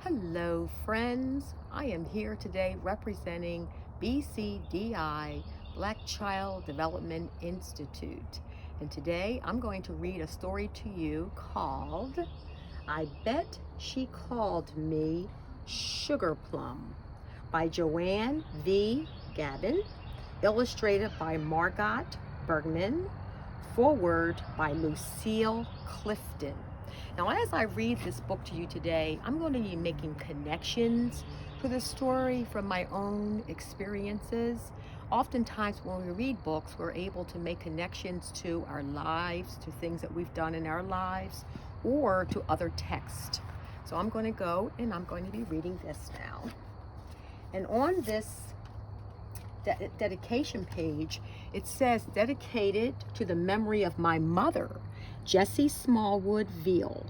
Hello, friends. I am here today representing BCDI, Black Child Development Institute. And today I'm going to read a story to you called I Bet She Called Me Sugar Plum by Joanne V. Gabin, illustrated by Margot Bergman, foreword by Lucille Clifton. Now, as I read this book to you today, I'm going to be making connections to the story from my own experiences. Oftentimes, when we read books, we're able to make connections to our lives, to things that we've done in our lives, or to other texts. So I'm going to go and I'm going to be reading this now. And on this dedication page, it says, dedicated to the memory of my mother, Jessie Smallwood Veal,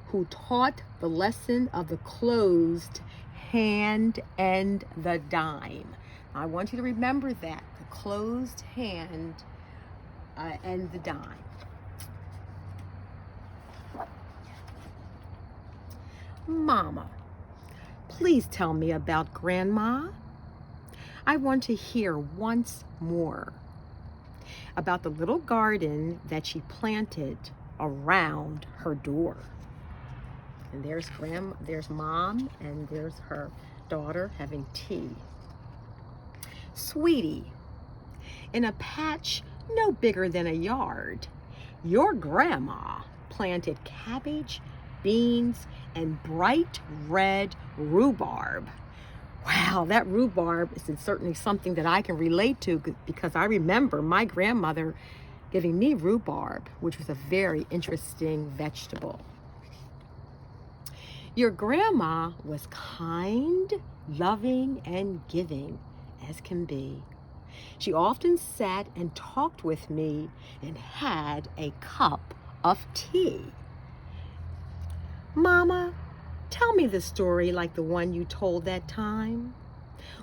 who taught the lesson of the closed hand and the dime. I want you to remember that, the closed hand and the dime. Mama, please tell me about Grandma. I want to hear once more about the little garden that she planted around her door. And there's Mom, and there's her daughter having tea. Sweetie, in a patch no bigger than a yard, your grandma planted cabbage, beans, and bright red rhubarb. Wow, that rhubarb is certainly something that I can relate to because I remember my grandmother giving me rhubarb, which was a very interesting vegetable. Your grandma was kind, loving, and giving as can be. She often sat and talked with me and had a cup of tea. Mama, tell me the story like the one you told that time,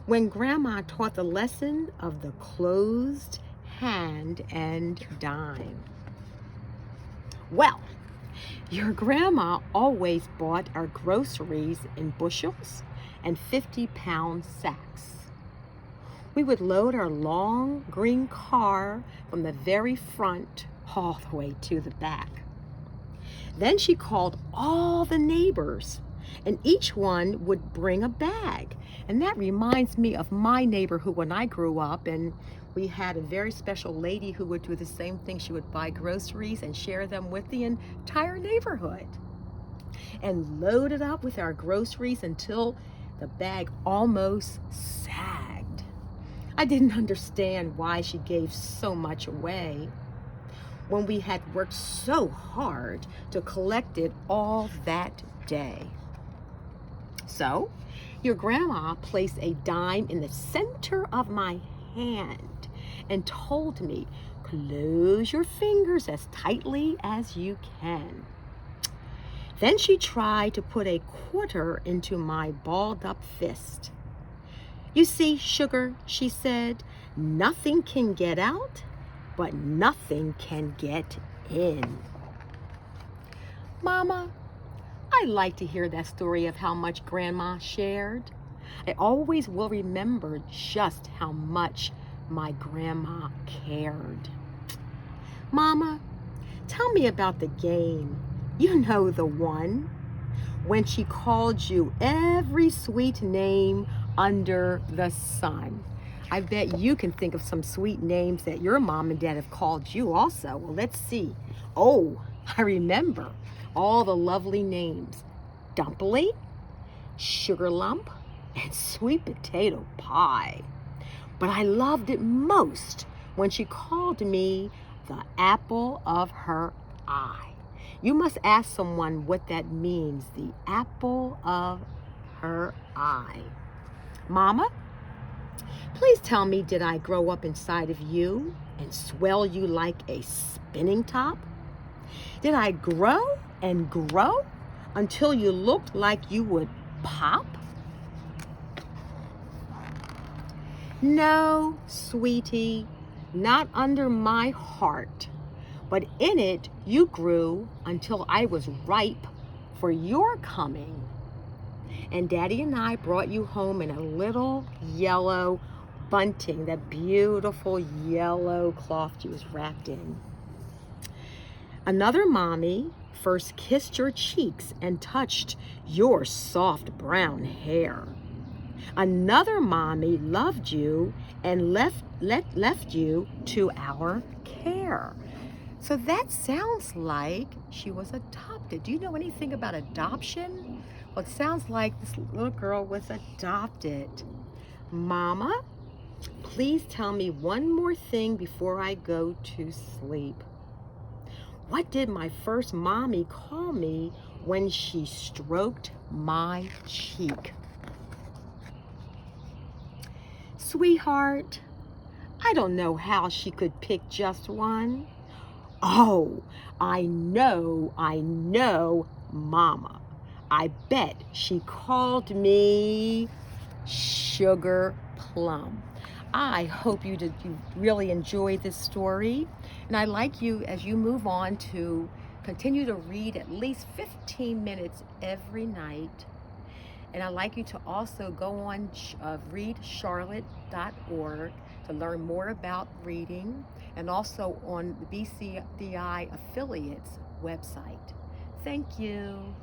when Grandma taught the lesson of the closed hand and dime. Well, your grandma always bought our groceries in bushels and 50-pound sacks. We would load our long green car from the very front all the way to the back. Then she called all the neighbors, and each one would bring a bag. And that reminds me of my neighborhood when I grew up, and we had a very special lady who would do the same thing. She would buy groceries and share them with the entire neighborhood and load it up with our groceries until the bag almost sagged. I didn't understand why she gave so much away when we had worked so hard to collect it all that day. So, your grandma placed a dime in the center of my hand and told me, close your fingers as tightly as you can. Then she tried to put a quarter into my balled up fist. You see, sugar, she said, nothing can get out, but nothing can get in. Mama, I like to hear that story of how much Grandma shared. I always will remember just how much my grandma cared. Mama, tell me about the game. You know the one, when she called you every sweet name under the sun. I bet you can think of some sweet names that your mom and dad have called you also. Well, let's see. Oh, I remember all the lovely names. Dumpling, Sugar Lump, and Sweet Potato Pie. But I loved it most when she called me the apple of her eye. You must ask someone what that means, the apple of her eye. Mama, please tell me, did I grow up inside of you and swell you like a spinning top? Did I grow and grow until you looked like you would pop? No, sweetie, not under my heart, but in it you grew until I was ripe for your coming. And Daddy and I brought you home in a little yellow bunting, that beautiful yellow cloth you was wrapped in. Another mommy first kissed your cheeks and touched your soft brown hair. Another mommy loved you and left you to our care. So that sounds like she was adopted. Do you know anything about adoption? Well, it sounds like this little girl was adopted. Mama, please tell me one more thing before I go to sleep. What did my first mommy call me when she stroked my cheek? Sweetheart, I don't know how she could pick just one. Oh, I know, Mama. I bet she called me Sugar Plum. I hope you really enjoyed this story, and I'd like you, as you move on, to continue to read at least 15 minutes every night. And I'd like you to also go on readcharlotte.org to learn more about reading, and also on the BCDI affiliates website. Thank you.